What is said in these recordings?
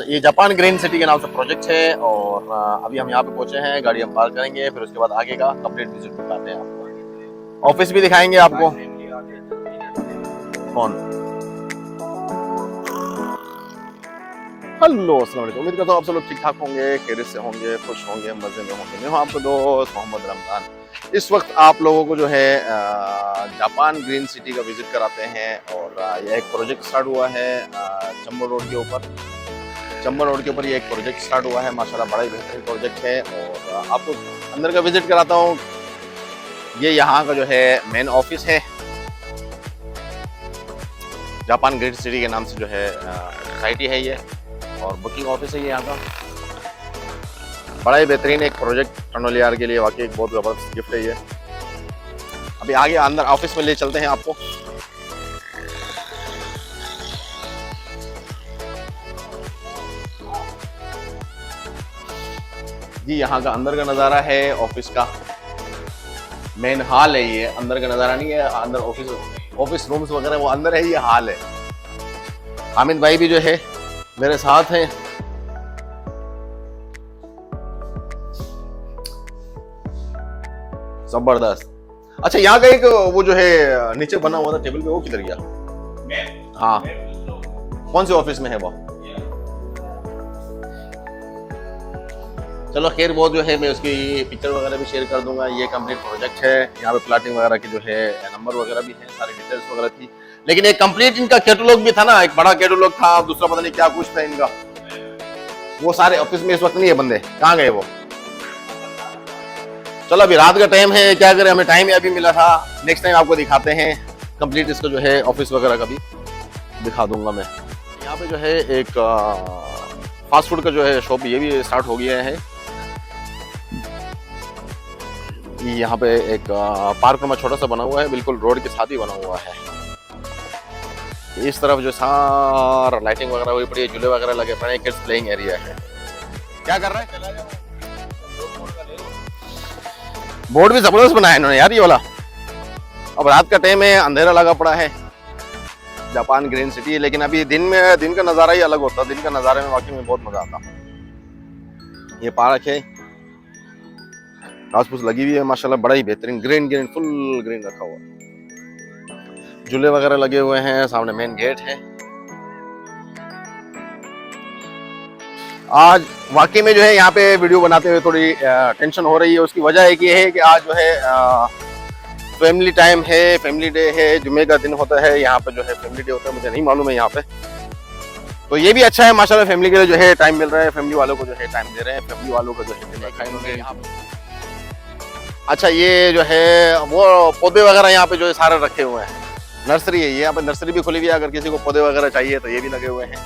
ये Japan green city के नाम से प्रोजेक्ट है और अभी हम यहाँ पे पहुंचे हैं। गाड़ी हम पार्क करेंगे, फिर उसके बाद आगे का कंप्लीट विजिट दिखाते हैं आपको, ऑफिस भी दिखाएंगे आपको। कौन? हेलो, अस्सलाम वालेकुम। उम्मीद करता हूँ आप सब लोग ठीक ठाक होंगे, खैरियत से होंगे, खुश होंगे, मजे में होंगे। मैं हूँ आपको दोस्त मोहम्मद रमजान। इस वक्त आप लोगों को जो है जापान ग्रीन सिटी का विजिट कराते हैं और यह एक प्रोजेक्ट स्टार्ट हुआ है चंबल रोड के ऊपर। चंबल रोड के ऊपर ये एक प्रोजेक्ट स्टार्ट हुआ है, माशाल्लाह बड़ा ही बेहतरीन प्रोजेक्ट है और आपको अंदर का विजिट कराता हूँ। ये यहाँ का जो है मेन ऑफिस है, जापान ग्रीन सिटी के नाम से जो है सोसाइटी है ये, और बुकिंग ऑफिस है ये यहाँ का। बड़ा ही बेहतरीन एक प्रोजेक्ट टनोल यार के लिए, वाकई एक बहुत जबरदस्त गिफ्ट है ये। अभी आगे अंदर ऑफिस में ले चलते हैं आपको। जी यहाँ का अंदर का नज़ारा है ऑफिस का, मेन हॉल है ये। अंदर का नज़ारा नहीं है, अंदर ऑफिस रूम्स वगैरह वो अंदर है, ये हॉल है। हामिद भाई भी जो है मेरे साथ हैं। जबरदस्त। अच्छा, यहाँ का एक वो जो है नीचे बना हुआ था टेबल पे, वो किधर गया? हाँ, कौन से ऑफिस में है वो? चलो खैर, वो जो है मैं उसकी पिक्चर वगैरह भी शेयर कर दूंगा। ये कंप्लीट प्रोजेक्ट है, यहाँ पे प्लाटिंग वगैरह की जो है नंबर वगैरह भी है, सारी डिटेल्स वगैरह थी। लेकिन एक कंप्लीट इनका कैटलॉग भी था ना, एक बड़ा कैटलॉग था, दूसरा पता नहीं क्या कुछ था इनका। वो सारे ऑफिस में इस वक्त नहीं है बंदे, कहाँ गए वो? चलो अभी रात का टाइम है, क्या करें, हमें टाइम अभी मिला था। नेक्स्ट टाइम आपको दिखाते हैं कंप्लीट इसका जो है ऑफिस वगैरह का भी दिखा दूंगा मैं। यहाँ पे जो है एक फास्ट फूड का जो है शॉप, ये भी स्टार्ट हो गया है। यहाँ पे एक पार्क में छोटा सा बना हुआ है, बिल्कुल रोड के साथ ही बना हुआ है। इस तरफ जो सारा लाइटिंग वगैरह हुई पड़ी है, झूले वगैरह लगे पड़े हैं, किड्स प्लेइंग एरिया है। क्या कर रहा है? बोर्ड भी जबरदस्त बनाया इन्होंने यार ये वाला। अब रात का टाइम है, अंधेरा लगा पड़ा है, जापान ग्रीन सिटी। लेकिन अभी दिन का नज़ारा ही अलग होता, दिन का नज़ारे में वाकई में बहुत मजा आता। ये पार्क है, घास फूस लगी हुई है माशाल्लाह, बड़ा ही बेहतरीन ग्रीन फुल ग्रीन रखा हुआ। झूले वगैरह लगे हुए हैं, सामने मेन गेट है। आज वाकई में जो है यहाँ पे वीडियो बनाते हुए थोड़ी टेंशन हो रही है। उसकी वजह एक ये है कि आज जो है फैमिली टाइम है, फैमिली डे है, जुमे का दिन होता है, यहाँ पे जो है फैमिली डे होता है, मुझे नहीं मालूम है यहाँ पे। तो ये भी अच्छा है माशाल्लाह, फैमिली के लिए जो है टाइम मिल रहा है, फैमिली वालों को जो है टाइम दे रहे हैं, फैमिली वालों का जो है यहाँ पे। अच्छा, ये जो है वो पौधे वगैरह यहाँ पे जो है सारे रखे हुए हैं, नर्सरी है ये। यहाँ पे नर्सरी भी खुली हुई है, अगर किसी को पौधे वगैरह चाहिए तो ये भी लगे हुए हैं।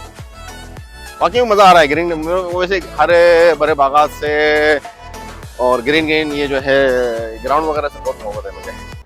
वाकई में मजा आ रहा है ग्रीन, वैसे हरे भरे बागात से और ग्रीन ये जो है ग्राउंड वगैरह से बहुत मोहब्बत है मुझे।